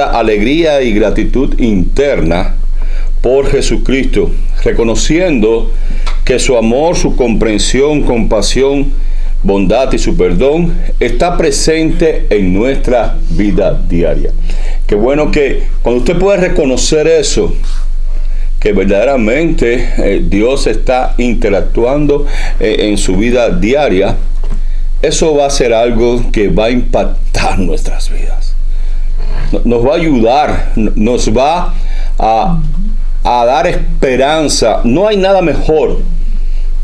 Alegría y gratitud interna por Jesucristo, reconociendo que su amor, su comprensión, compasión, bondad y su perdón está presente en nuestra vida diaria. Qué bueno que cuando usted puede reconocer eso, que verdaderamente Dios está interactuando en su vida diaria, eso va a ser algo que va a impactar nuestras vidas. Nos va a ayudar, nos va a dar esperanza. No hay nada mejor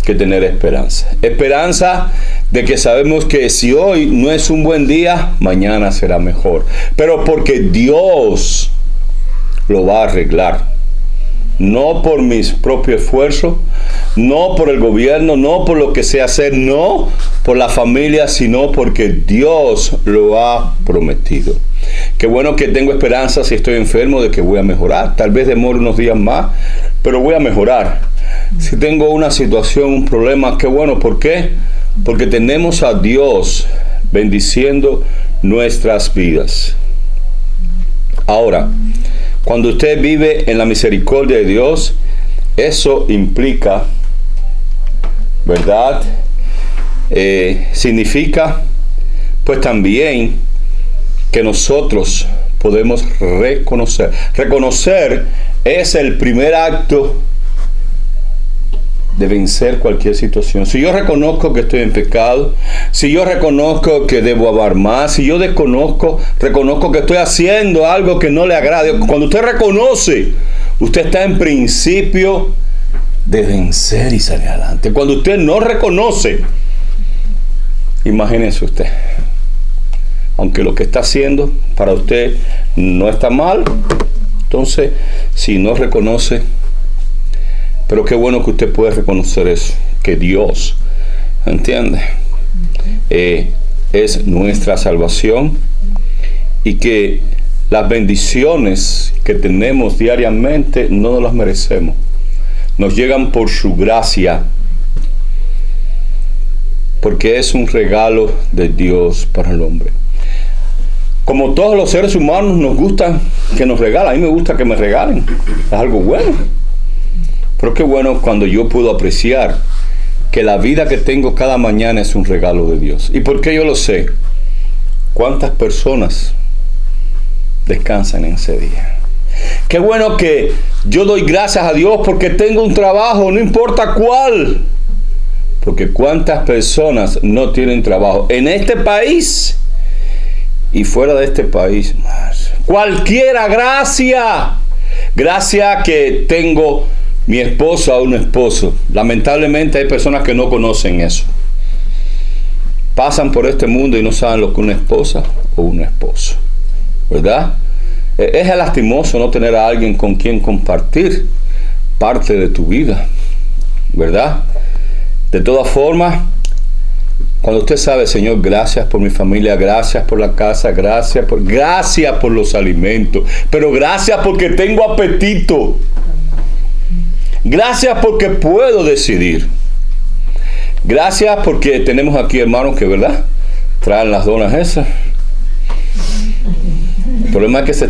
que tener esperanza. Esperanza de que sabemos que si hoy no es un buen día, mañana será mejor. Pero porque Dios lo va a arreglar. No por mis propios esfuerzos, no por el gobierno, no por lo que sé hacer, no por la familia, sino porque Dios lo ha prometido. Qué bueno que tengo esperanza si estoy enfermo de que voy a mejorar. Tal vez demore unos días más, pero voy a mejorar. Si tengo una situación, un problema, qué bueno. ¿Por qué? Porque tenemos a Dios bendiciendo nuestras vidas. Ahora, cuando usted vive en la misericordia de Dios, eso implica, ¿verdad? Significa, pues también, que nosotros podemos reconocer. Reconocer es el primer acto de vencer cualquier situación. Si yo reconozco que estoy en pecado, si yo reconozco que debo amar más, si yo reconozco que estoy haciendo algo que no le agrade, cuando usted reconoce, usted está en principio de vencer y salir adelante. Cuando usted no reconoce, imagínese usted, aunque lo que está haciendo para usted no está mal, entonces si no reconoce, pero qué bueno que usted puede reconocer eso, que Dios, ¿entiende? Es nuestra salvación y que las bendiciones que tenemos diariamente no nos las merecemos. Nos llegan por su gracia, porque es un regalo de Dios para el hombre. Como todos los seres humanos nos gusta que nos regalen, a mí me gusta que me regalen, es algo bueno. Pero qué bueno cuando yo puedo apreciar que la vida que tengo cada mañana es un regalo de Dios. ¿Y por qué yo lo sé? ¿Cuántas personas descansan en ese día? Qué bueno que yo doy gracias a Dios porque tengo un trabajo, no importa cuál. Porque cuántas personas no tienen trabajo en este país y fuera de este país más. Cualquiera, gracias que tengo mi esposa o un esposo. Lamentablemente hay personas que no conocen eso. Pasan por este mundo y no saben lo que una esposa o un esposo, ¿verdad? Es lastimoso no tener a alguien con quien compartir parte de tu vida, ¿verdad? De todas formas, cuando usted sabe, Señor, gracias por mi familia, gracias por la casa, gracias por los alimentos, pero gracias porque tengo apetito. Gracias porque puedo decidir. Gracias porque tenemos aquí hermanos que, ¿verdad?, traen las donas esas. El problema es que los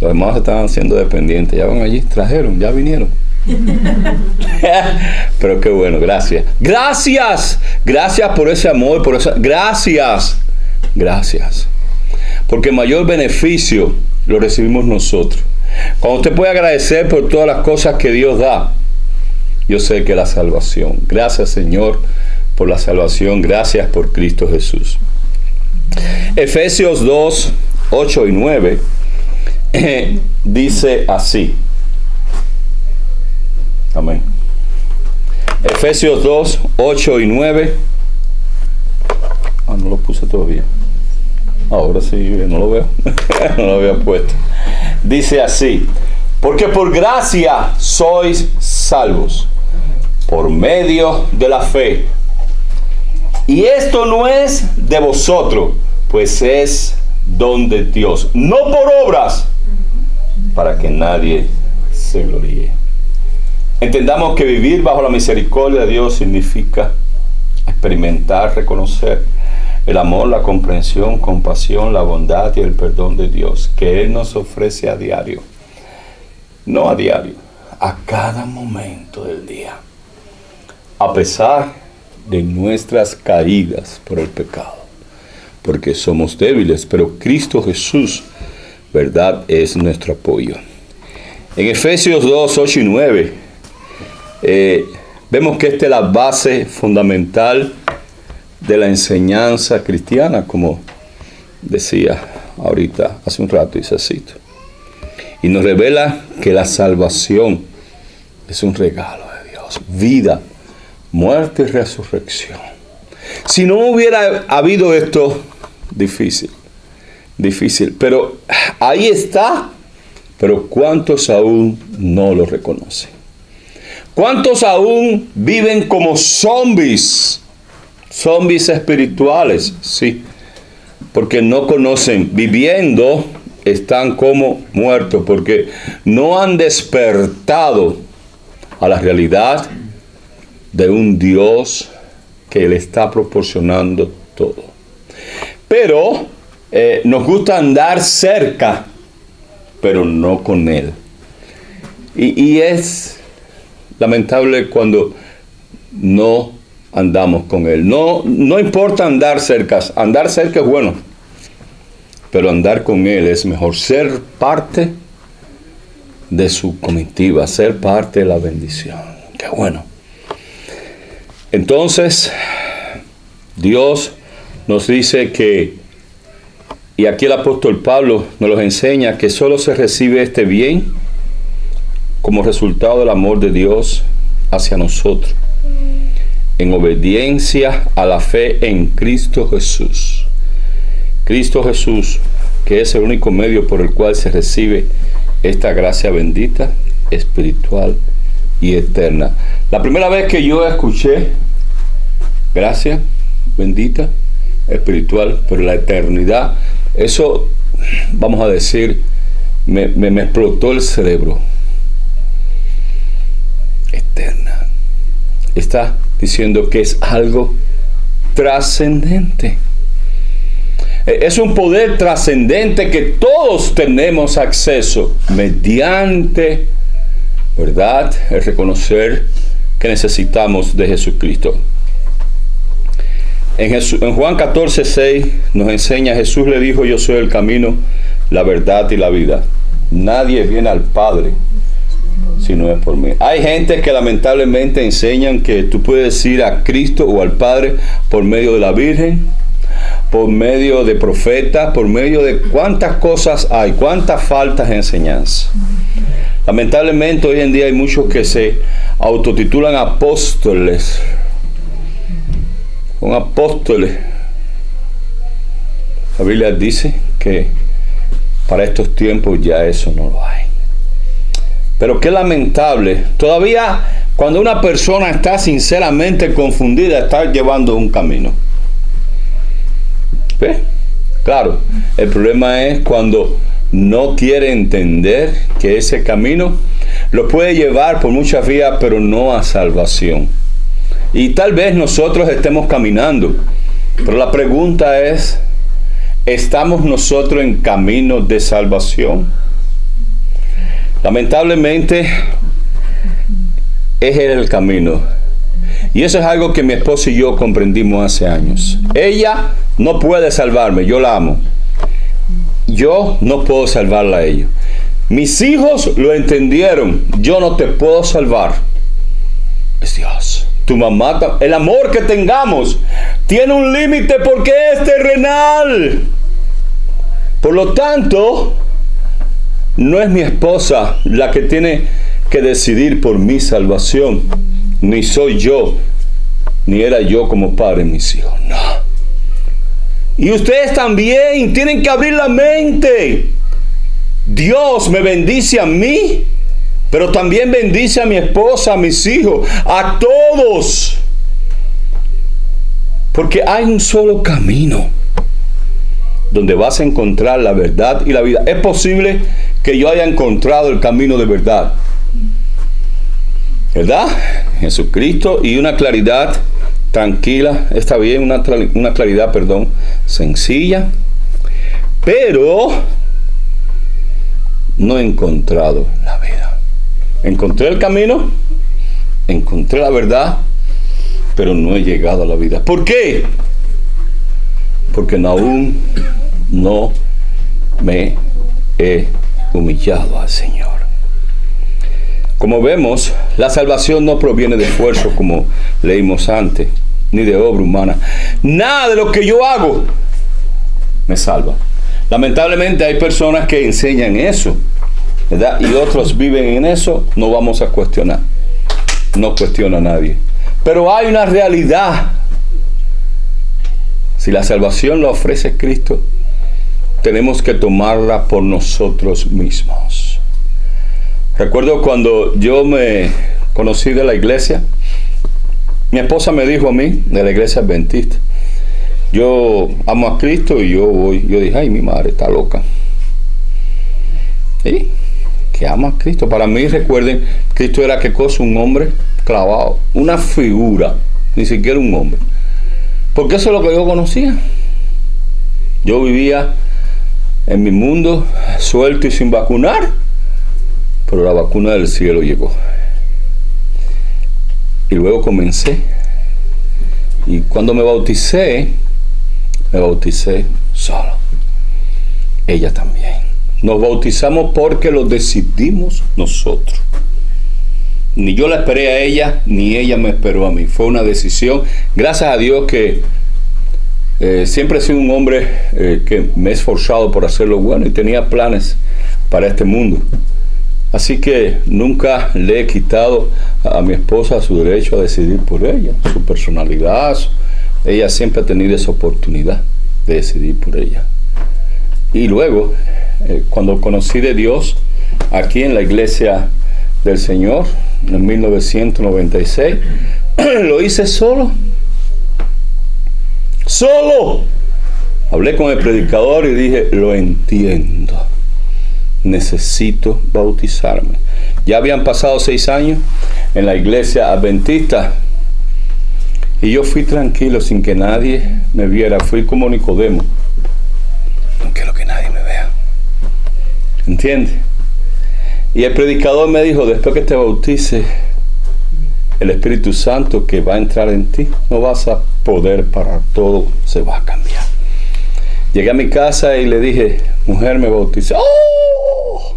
hermanos se están haciendo dependientes. Ya van allí, trajeron, ya vinieron. Pero qué bueno, gracias. Gracias por ese amor, gracias. Porque mayor beneficio lo recibimos nosotros. Cuando usted puede agradecer por todas las cosas que Dios da, yo sé que la salvación. Gracias, Señor, por la salvación. Gracias por Cristo Jesús. Efesios 2, 8 y 9 dice así. Amén. Efesios 2, 8 y 9. No lo puse todavía. Ahora sí, no lo veo. No lo había puesto. Dice así: porque por gracia sois salvos, por medio de la fe. Y esto no es de vosotros, pues es don de Dios, no por obras, para que nadie se gloríe. Entendamos que vivir bajo la misericordia de Dios significa experimentar, reconocer el amor, la comprensión, compasión, la bondad y el perdón de Dios que Él nos ofrece a diario. No a diario, a cada momento del día. A pesar de nuestras caídas por el pecado. Porque somos débiles, pero Cristo Jesús, ¿verdad?, es nuestro apoyo. En Efesios 2, 8 y 9, vemos que esta es la base fundamental de la enseñanza cristiana, como decía ahorita, hace un rato, dice así. Y nos revela que la salvación es un regalo de Dios. Vida, muerte y resurrección. Si no hubiera habido esto, difícil. Pero ahí está. Pero ¿cuántos aún no lo reconocen? ¿Cuántos aún viven como zombies? Zombies espirituales, sí. Porque no conocen, viviendo, están como muertos, porque no han despertado a la realidad de un Dios que le está proporcionando todo. Pero nos gusta andar cerca, pero no con Él. Y es lamentable cuando no andamos con Él. No importa andar cerca es bueno, pero andar con Él es mejor. Ser parte de su comitiva, ser parte de la bendición. Qué bueno. Entonces, Dios nos dice que, y aquí el apóstol Pablo nos lo enseña, que solo se recibe este bien como resultado del amor de Dios hacia nosotros, en obediencia a la fe en Cristo Jesús. Cristo Jesús, que es el único medio por el cual se recibe esta gracia bendita, espiritual y eterna. La primera vez que yo escuché gracia bendita, espiritual, pero la eternidad, eso, vamos a decir, me explotó el cerebro. Eterna. Está diciendo que es algo trascendente. Es un poder trascendente que todos tenemos acceso mediante, ¿verdad?, el reconocer que necesitamos de Jesucristo. En Juan 14, 6 nos enseña, Jesús le dijo: yo soy el camino, la verdad y la vida. Nadie viene al Padre si no es por mí. Hay gente que lamentablemente enseñan que tú puedes ir a Cristo o al Padre por medio de la Virgen, por medio de profetas, por medio de cuántas cosas hay, cuántas faltas de enseñanza. Lamentablemente hoy en día hay muchos que se autotitulan apóstoles. Son apóstoles. La Biblia dice que para estos tiempos ya eso no lo hay. Pero qué lamentable. Todavía cuando una persona está sinceramente confundida, está llevando un camino. ¿Ves? Claro, el problema es cuando no quiere entender que ese camino lo puede llevar por muchas vías, pero no a salvación. Y tal vez nosotros estemos caminando, pero la pregunta es, ¿estamos nosotros en camino de salvación? Lamentablemente, ese es el camino. Y eso es algo que mi esposa y yo comprendimos hace años. Ella no puede salvarme, yo la amo. Yo no puedo salvarla a ella. Mis hijos lo entendieron, yo no te puedo salvar. Es Dios. Tu mamá, el amor que tengamos tiene un límite porque es terrenal. Por lo tanto, no es mi esposa la que tiene que decidir por mi salvación, ni soy yo, ni era yo como padre de mis hijos, no. Y ustedes también tienen que abrir la mente. Dios me bendice a mí, pero también bendice a mi esposa, a mis hijos, a todos. Porque hay un solo camino donde vas a encontrar la verdad y la vida. Es posible que yo haya encontrado el camino de verdad, ¿verdad? Jesucristo, y una claridad tranquila, está bien, una claridad, sencilla, pero no he encontrado la vida. Encontré el camino, encontré la verdad, pero no he llegado a la vida. ¿Por qué? Porque aún no me he humillado al Señor. Como vemos, la salvación no proviene de esfuerzo, como leímos antes, ni de obra humana. Nada de lo que yo hago me salva. Lamentablemente hay personas que enseñan eso, ¿verdad? Y otros viven en eso. No vamos a cuestionar. No cuestiona a nadie. Pero hay una realidad. Si la salvación la ofrece Cristo, tenemos que tomarla por nosotros mismos. Recuerdo cuando yo me conocí de la iglesia, mi esposa me dijo a mí, de la iglesia adventista, yo amo a Cristo y yo voy. Yo dije, ay, mi madre está loca. ¿Sí? Que ama a Cristo. Para mí, recuerden, Cristo era qué cosa, un hombre clavado, una figura, ni siquiera un hombre. Porque eso es lo que yo conocía. Yo vivía en mi mundo suelto y sin vacunar, pero la vacuna del cielo llegó. Y luego comencé. Y cuando me bauticé solo. Ella también. Nos bautizamos porque lo decidimos nosotros. Ni yo la esperé a ella, ni ella me esperó a mí. Fue una decisión. Gracias a Dios que siempre he sido un hombre que me he esforzado por hacer lo bueno y tenía planes para este mundo. Así que nunca le he quitado a mi esposa su derecho a decidir por ella, su personalidad. Ella siempre ha tenido esa oportunidad de decidir por ella. Y luego, cuando conocí de Dios, aquí en la iglesia del Señor, en 1996, lo hice solo. ¡Solo! Hablé con el predicador y dije, lo entiendo. Necesito bautizarme. Ya habían pasado 6 años en la iglesia adventista y yo fui tranquilo sin que nadie me viera. Fui como Nicodemo. No quiero que nadie me vea. ¿Entiendes? Y el predicador me dijo, después que te bautices, el Espíritu Santo que va a entrar en ti, no vas a poder parar, todo se va a cambiar. Llegué a mi casa y le dije, mujer, me bauticé. ¡Oh!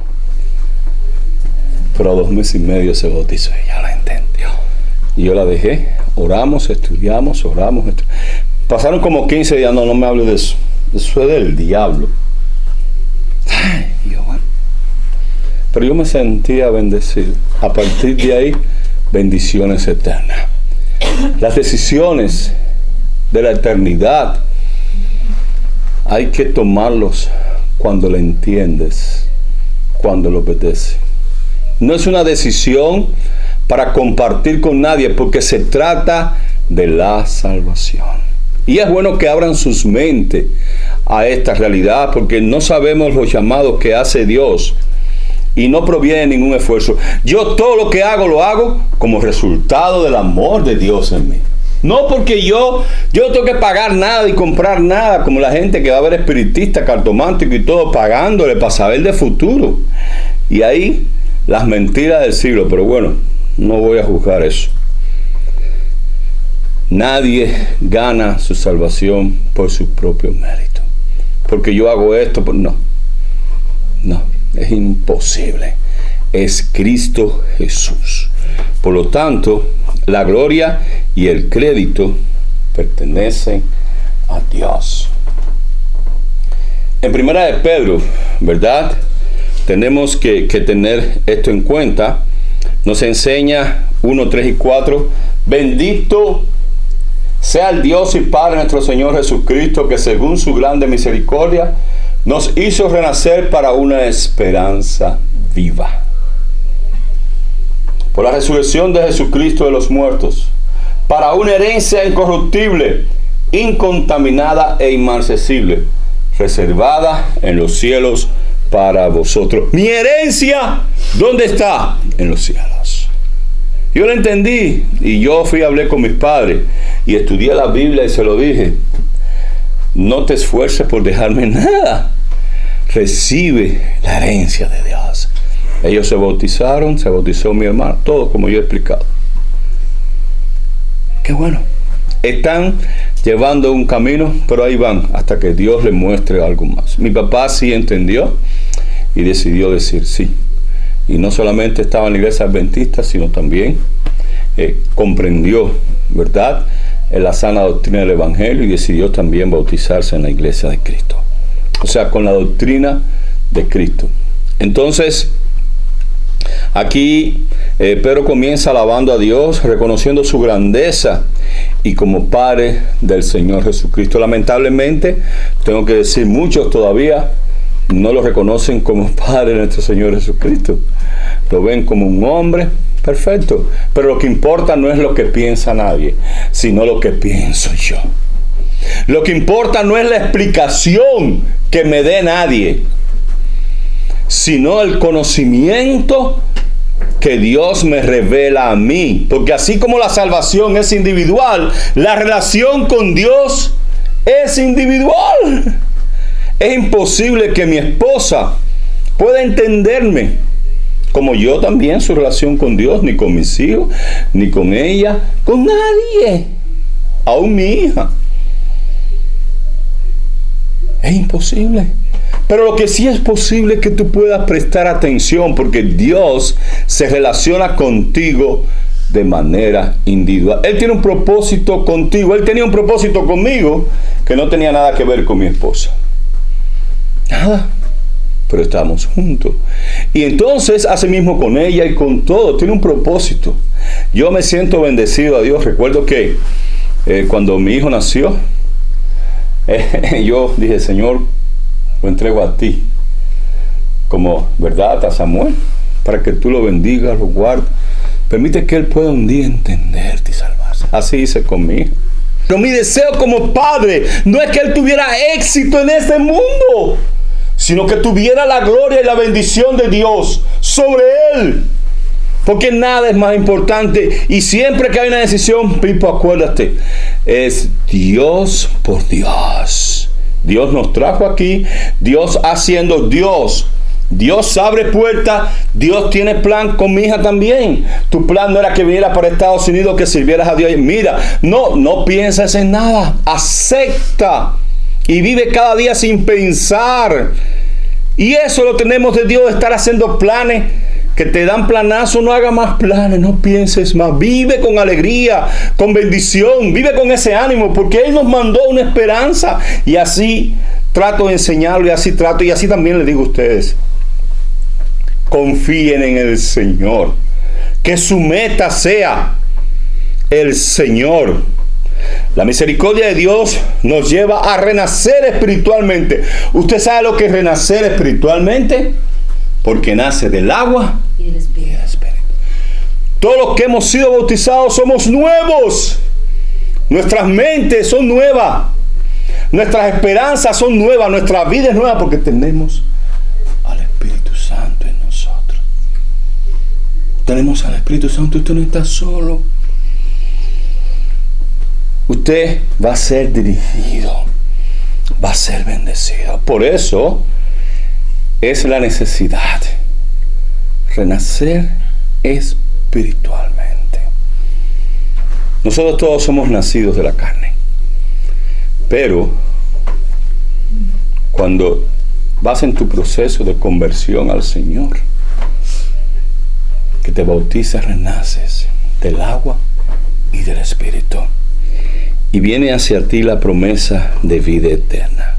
Pero a 2 meses y medio se bautizó, ella la entendió. Y yo la dejé, oramos, estudiamos. Pasaron como 15 días, no me hables de eso. Eso es del diablo. Ay, yo, bueno. Pero yo me sentía bendecido. A partir de ahí, bendiciones eternas. Las decisiones de la eternidad hay que tomarlos cuando lo entiendes, cuando lo obedeces. No es una decisión para compartir con nadie, porque se trata de la salvación. Y es bueno que abran sus mentes a esta realidad, porque no sabemos los llamados que hace Dios y no proviene de ningún esfuerzo. Yo todo lo que hago, lo hago como resultado del amor de Dios en mí. No porque yo no tengo que pagar nada y comprar nada, como la gente que va a ver espiritista, cartomántico y todo, pagándole para saber de futuro. Y ahí las mentiras del siglo. Pero bueno, no voy a juzgar eso. Nadie gana su salvación por su propio mérito. Porque yo hago esto, pues no, es imposible. Es Cristo Jesús. Por lo tanto, la gloria y el crédito pertenecen a Dios. En Primera de Pedro, ¿verdad? Tenemos que tener esto en cuenta. Nos enseña 1, 3 y 4. Bendito sea el Dios y Padre nuestro Señor Jesucristo, que según su grande misericordia nos hizo renacer para una esperanza viva, por la resurrección de Jesucristo de los muertos, para una herencia incorruptible, incontaminada e inmarcesible, reservada en los cielos para vosotros. Mi herencia, ¿dónde está? En los cielos. Yo lo entendí y yo fui a hablar con mis padres y estudié la Biblia y se lo dije. No te esfuerces por dejarme nada. Recibe la herencia de Dios. Ellos se bautizaron, se bautizó mi hermano, todo como yo he explicado. Qué bueno. Están llevando un camino, pero ahí van hasta que Dios les muestre algo más. Mi papá sí entendió y decidió decir sí. Y no solamente estaba en la iglesia adventista, sino también comprendió, ¿verdad?, la sana doctrina del Evangelio y decidió también bautizarse en la iglesia de Cristo. O sea, con la doctrina de Cristo. Entonces, aquí Pedro comienza alabando a Dios, reconociendo su grandeza y como Padre del Señor Jesucristo. Lamentablemente, tengo que decir, muchos todavía no lo reconocen como Padre de nuestro Señor Jesucristo. Lo ven como un hombre perfecto. Pero lo que importa no es lo que piensa nadie, sino lo que pienso yo. Lo que importa no es la explicación que me dé nadie, sino el conocimiento que Dios me revela a mí. Porque así como la salvación es individual, la relación con Dios es individual. Es imposible que mi esposa pueda entenderme como yo también su relación con Dios, ni con mis hijos, ni con ella, con nadie, aún mi hija. Es imposible. Pero lo que sí es posible es que tú puedas prestar atención, porque Dios se relaciona contigo de manera individual. Él tiene un propósito contigo. Él tenía un propósito conmigo que no tenía nada que ver con mi esposa. Nada. Pero estamos juntos. Y entonces hace mismo con ella y con todo. Tiene un propósito. Yo me siento bendecido a Dios. Recuerdo que cuando mi hijo nació, yo dije, Señor, lo entrego a ti, como, ¿verdad?, a Samuel, para que tú lo bendigas, lo guardes. Permite que él pueda un día entenderte y salvarse. Así hice con mi hijo. Pero mi deseo como padre no es que él tuviera éxito en este mundo, sino que tuviera la gloria y la bendición de Dios sobre él. Porque nada es más importante. Y siempre que hay una decisión, Pipo, acuérdate, es Dios por Dios. Dios nos trajo aquí, Dios haciendo Dios. Dios abre puertas, Dios tiene plan con mi hija también. Tu plan no era que viniera para Estados Unidos, que sirvieras a Dios. Mira, no pienses en nada, acepta y vive cada día sin pensar. Y eso lo tenemos de Dios, de estar haciendo planes que te dan planazo. No haga más planes, no pienses más, vive con alegría, con bendición, vive con ese ánimo, porque Él nos mandó una esperanza. Y así trato de enseñarlo, y así trato, y así también le digo a ustedes: confíen en el Señor, que su meta sea el Señor. La misericordia de Dios nos lleva a renacer espiritualmente. ¿Usted sabe lo que es renacer espiritualmente? Porque nace del agua y del Espíritu. Todos los que hemos sido bautizados somos nuevos. Nuestras mentes son nuevas. Nuestras esperanzas son nuevas. Nuestra vida es nueva porque tenemos al Espíritu Santo en nosotros. Tenemos al Espíritu Santo. Usted no está solo. Usted va a ser dirigido, va a ser bendecido. Por eso es la necesidad renacer espiritualmente. Nosotros todos somos nacidos de la carne, pero cuando vas en tu proceso de conversión al Señor, que te bautizas, renaces del agua y del Espíritu. Y viene hacia ti la promesa de vida eterna.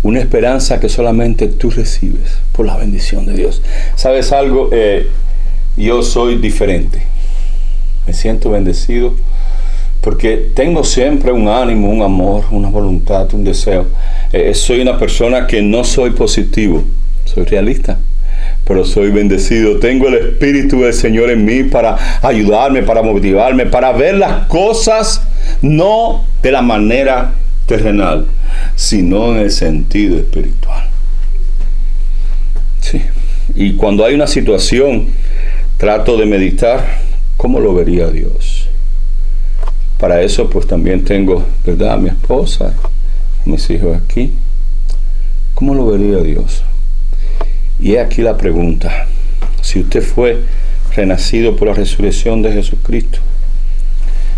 Una esperanza que solamente tú recibes por la bendición de Dios. ¿Sabes algo? Yo soy diferente. Me siento bendecido porque tengo siempre un ánimo, un amor, una voluntad, un deseo. Soy una persona que no soy positivo, soy realista, pero soy bendecido. Tengo el Espíritu del Señor en mí para ayudarme, para motivarme, para ver las cosas no de la manera terrenal, sino en el sentido espiritual. Sí. Y cuando hay una situación, trato de meditar ¿cómo lo vería Dios? Para eso pues también tengo, ¿verdad?, a mi esposa, a mis hijos aquí. ¿Cómo lo vería Dios? Y aquí la pregunta: si usted fue renacido por la resurrección de Jesucristo,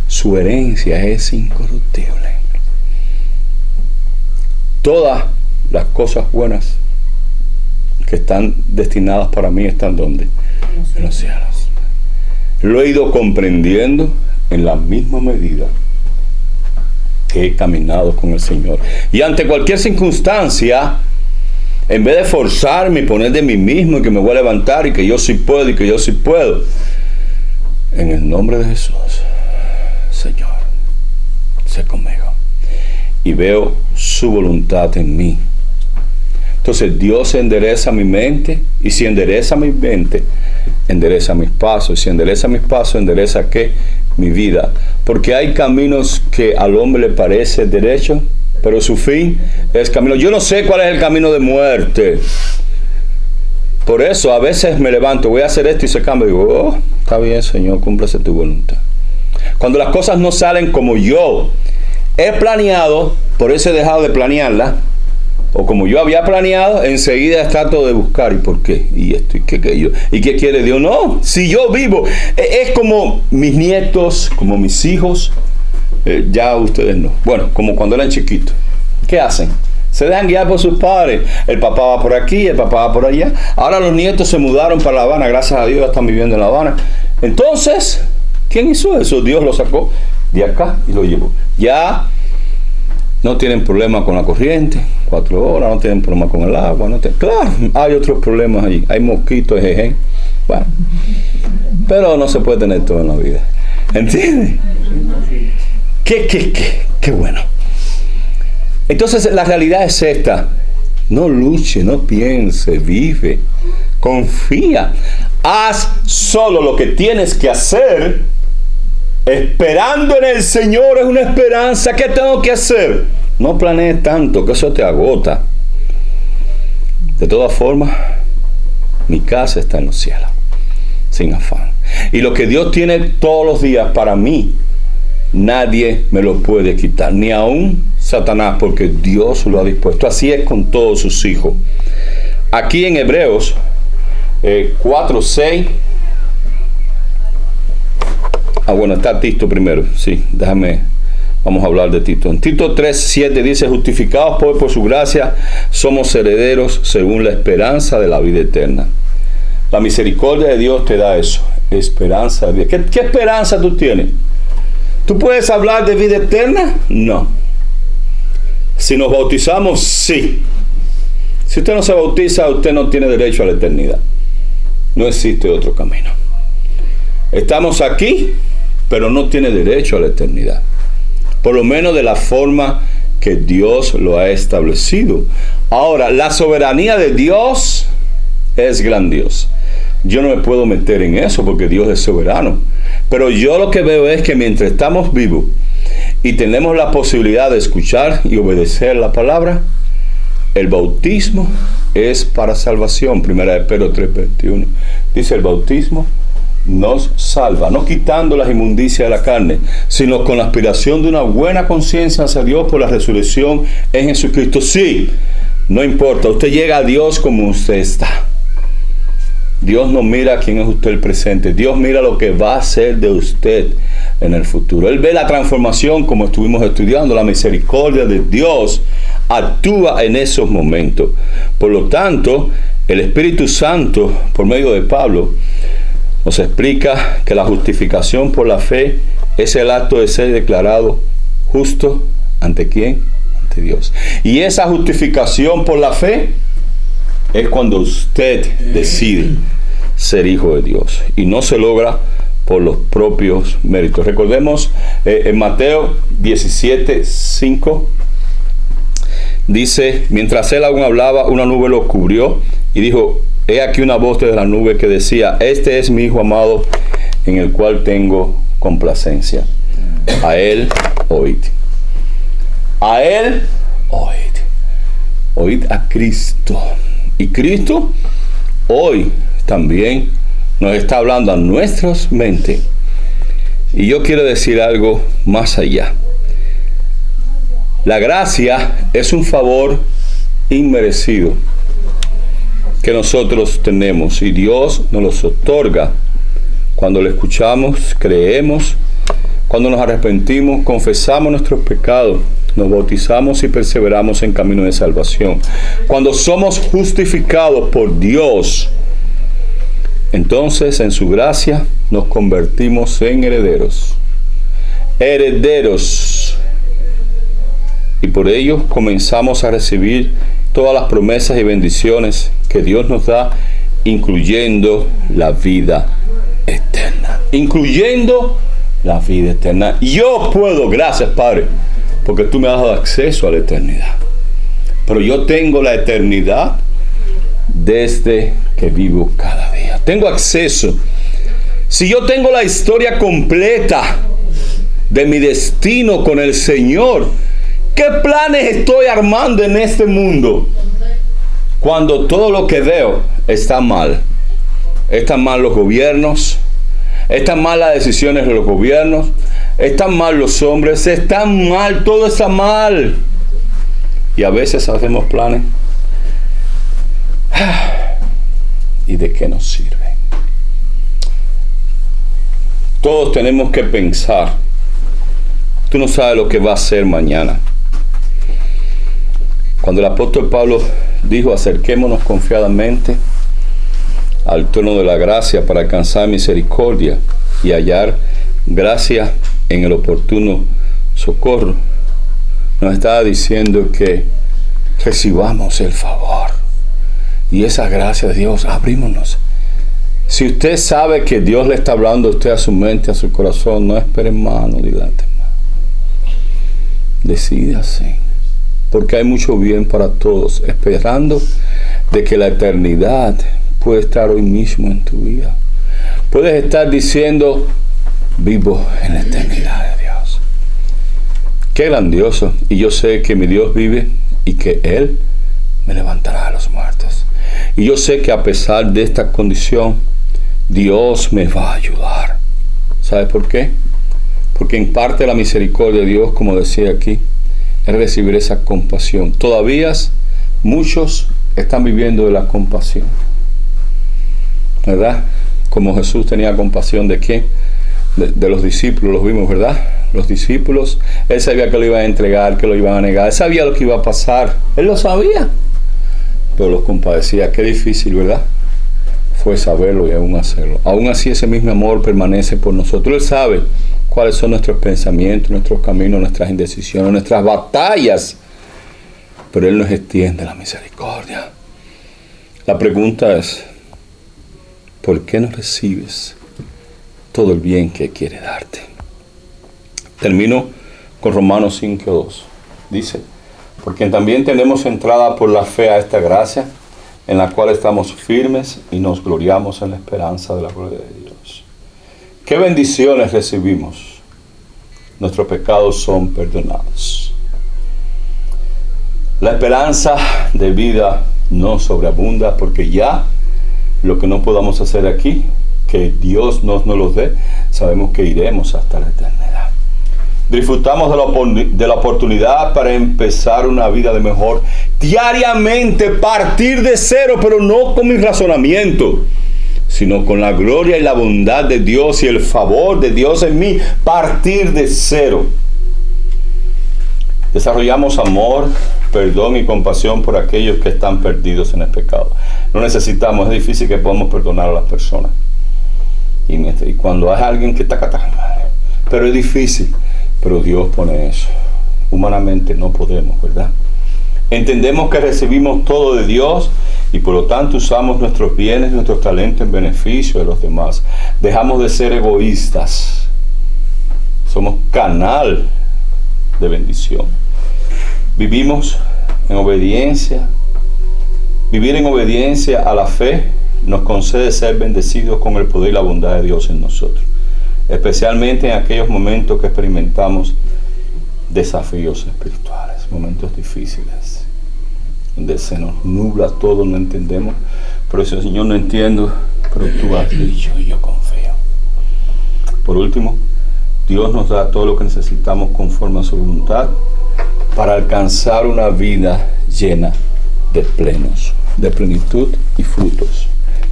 su herencia es incorruptible. Todas las cosas buenas que están destinadas para mí están ¿dónde? En los cielos. Lo he ido comprendiendo en la misma medida que he caminado con el Señor. Y ante cualquier circunstancia, en vez de forzarme y poner de mí mismo y que me voy a levantar y que yo sí puedo y que yo sí puedo, en el nombre de Jesús, Señor, sé conmigo. Y veo su voluntad en mí. Entonces Dios endereza mi mente, y si endereza mi mente, endereza mis pasos. Y si endereza mis pasos, endereza ¿qué? Mi vida. Porque hay caminos que al hombre le parece derecho, pero su fin es camino. Yo no sé cuál es el camino de muerte. Por eso a veces me levanto, voy a hacer esto y se cambia. Y digo, oh, está bien, Señor, cúmplase tu voluntad. Cuando las cosas no salen como yo he planeado, por eso he dejado de planearlas, o como yo había planeado, enseguida trato de buscar, ¿y por qué? Y esto, y qué yo, ¿y qué quiere Dios? No, si yo vivo, es como mis nietos, como mis hijos, ya ustedes no. Bueno, como cuando eran chiquitos, ¿qué hacen? Se dejan guiar por sus padres. El papá va por aquí, el papá va por allá. Ahora los nietos se mudaron para La Habana, gracias a Dios ya están viviendo en La Habana. Entonces, ¿quién hizo eso? Dios lo sacó de acá y lo llevó. Ya no tienen problema con la corriente, 4 horas, no tienen problema con el agua. Claro, hay otros problemas ahí. Hay mosquitos, jeje. Bueno, pero no se puede tener todo en la vida. ¿Entiendes? Qué bueno. Entonces la realidad es esta: no luche, no piense, vive, confía, haz solo lo que tienes que hacer, esperando en el Señor. Es una esperanza. ¿Qué tengo que hacer? No planees tanto, que eso te agota. De todas formas, mi casa está en los cielos, sin afán. Y lo que Dios tiene todos los días para mí, nadie me lo puede quitar, ni aún Satanás, porque Dios lo ha dispuesto. Así es con todos sus hijos. Aquí en Hebreos 4:6. Bueno, está Tito primero. Sí, vamos a hablar de Tito. En Tito 3:7 dice: justificados pues por su gracia, somos herederos según la esperanza de la vida eterna. La misericordia de Dios te da eso, esperanza de vida. ¿Qué esperanza tú tienes? ¿Tú puedes hablar de vida eterna? No. Si nos bautizamos, sí. Si usted no se bautiza, usted no tiene derecho a la eternidad. No existe otro camino. Estamos aquí, pero no tiene derecho a la eternidad. Por lo menos de la forma que Dios lo ha establecido. Ahora, la soberanía de Dios es grandiosa. Yo no me puedo meter en eso porque Dios es soberano. Pero yo lo que veo es que mientras estamos vivos y tenemos la posibilidad de escuchar y obedecer la palabra, el bautismo es para salvación. 1 Pedro 3:21 dice: el bautismo nos salva, no quitando las inmundicias de la carne, sino con la aspiración de una buena conciencia hacia Dios por la resurrección en Jesucristo. Sí, no importa, usted llega a Dios como usted está. Dios no mira quién es usted el presente, Dios mira lo que va a ser de usted en el futuro. Él ve la transformación, como estuvimos estudiando. La misericordia de Dios actúa en esos momentos. Por lo tanto, el Espíritu Santo, por medio de Pablo, nos explica que la justificación por la fe es el acto de ser declarado justo. ¿Ante quién? Ante Dios. Y esa justificación por la fe es cuando usted decide ser hijo de Dios. Y no se logra por los propios méritos. Recordemos en Mateo 17:5. Dice: mientras él aún hablaba, una nube lo cubrió y dijo: he aquí una voz desde la nube que decía: este es mi Hijo amado, en el cual tengo complacencia. A él oíd. A él oíd. Oíd a Cristo. Y Cristo hoy también nos está hablando a nuestras mentes Y yo quiero decir algo más allá. La gracia es un favor inmerecido que nosotros tenemos y Dios nos los otorga cuando le escuchamos, creemos, cuando nos arrepentimos, confesamos nuestros pecados, nos bautizamos y perseveramos en camino de salvación. Cuando somos justificados por Dios, entonces en su gracia nos convertimos en herederos. Herederos. Y por ello comenzamos a recibir todas las promesas y bendiciones que Dios nos da, incluyendo la vida eterna. Incluyendo la vida eterna. Yo puedo, gracias Padre, porque tú me has dado acceso a la eternidad. Pero yo tengo la eternidad desde que vivo cada día. Tengo acceso. Si yo tengo la historia completa de mi destino con el Señor, ¿qué planes estoy armando en este mundo cuando todo lo que veo está mal? Están mal los gobiernos, están mal las decisiones de los gobiernos, están mal los hombres, están mal, todo está mal. Y a veces hacemos planes. ¿Y de qué nos sirve? Todos tenemos que pensar. Tú no sabes lo que va a ser mañana. Cuando el apóstol Pablo dijo, acerquémonos confiadamente al trono de la gracia para alcanzar misericordia y hallar gracia en el oportuno socorro, nos estaba diciendo que recibamos el favor y esa gracia de Dios. Abrímonos. Si usted sabe que Dios le está hablando a usted, a su mente, a su corazón, no espere más, no dilate más. Decídase, porque hay mucho bien para todos, esperando de que la eternidad puede estar hoy mismo en tu vida. Puedes estar diciendo, vivo en la eternidad de Dios. Qué grandioso. Y yo sé que mi Dios vive y que Él me levantará a los muertos. Y yo sé que a pesar de esta condición, Dios me va a ayudar. ¿Sabe por qué? Porque en parte la misericordia de Dios, como decía aquí, es recibir esa compasión. Todavía muchos están viviendo de la compasión, ¿verdad? Como Jesús tenía compasión de quién, de los discípulos, los vimos, ¿verdad? Los discípulos, Él sabía que lo iban a entregar, que lo iban a negar, Él sabía lo que iba a pasar, Él lo sabía, pero los compadecía. Qué difícil, ¿verdad? Fue saberlo y aún hacerlo. Aún así ese mismo amor permanece por nosotros. Él sabe cuáles son nuestros pensamientos, nuestros caminos, nuestras indecisiones, nuestras batallas, pero Él nos extiende la misericordia. La pregunta es, ¿por qué no recibes todo el bien que quiere darte? Termino con Romanos 5:2. Dice, porque también tenemos entrada por la fe a esta gracia, en la cual estamos firmes y nos gloriamos en la esperanza de la gloria de Dios. ¿Qué bendiciones recibimos? Nuestros pecados son perdonados. La esperanza de vida no sobreabunda, porque ya lo que no podamos hacer aquí, que Dios nos lo dé, sabemos que iremos hasta la eternidad. Disfrutamos de la oportunidad para empezar una vida de mejor diariamente, partir de cero, pero no con mi razonamiento, sino con la gloria y la bondad de Dios y el favor de Dios en mí, partir de cero. Desarrollamos amor, perdón y compasión por aquellos que están perdidos en el pecado. No necesitamos, es difícil que podamos perdonar a las personas. Y cuando hay alguien que está pero es difícil. Pero Dios pone eso. Humanamente no podemos, ¿verdad? Entendemos que recibimos todo de Dios y por lo tanto usamos nuestros bienes, nuestros talentos en beneficio de los demás. Dejamos de ser egoístas. Somos canal de bendición. Vivimos en obediencia. Vivir en obediencia a la fe nos concede ser bendecidos con el poder y la bondad de Dios en nosotros, especialmente en aquellos momentos que experimentamos desafíos espirituales, momentos difíciles, donde se nos nubla todo, no entendemos, pero si Señor, no entiendo, pero tú has dicho y yo confío. Por último, Dios nos da todo lo que necesitamos conforme a su voluntad para alcanzar una vida llena de plenos, de plenitud y frutos.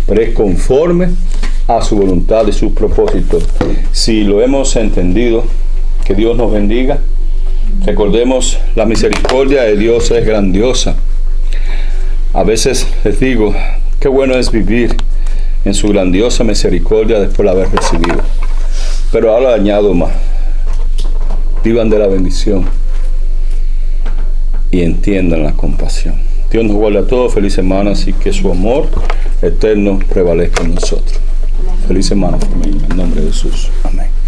Pero es conforme a su voluntad y sus propósitos. Si lo hemos entendido, que Dios nos bendiga. Recordemos, la misericordia de Dios es grandiosa. A veces les digo, qué bueno es vivir en su grandiosa misericordia después de haber recibido. Pero ahora añado más. Vivan de la bendición y entiendan la compasión. Dios nos guarde a todos. Feliz semana, y que su amor eterno prevalezca en nosotros. Feliz semana, familia, en nombre de Jesús. Amén.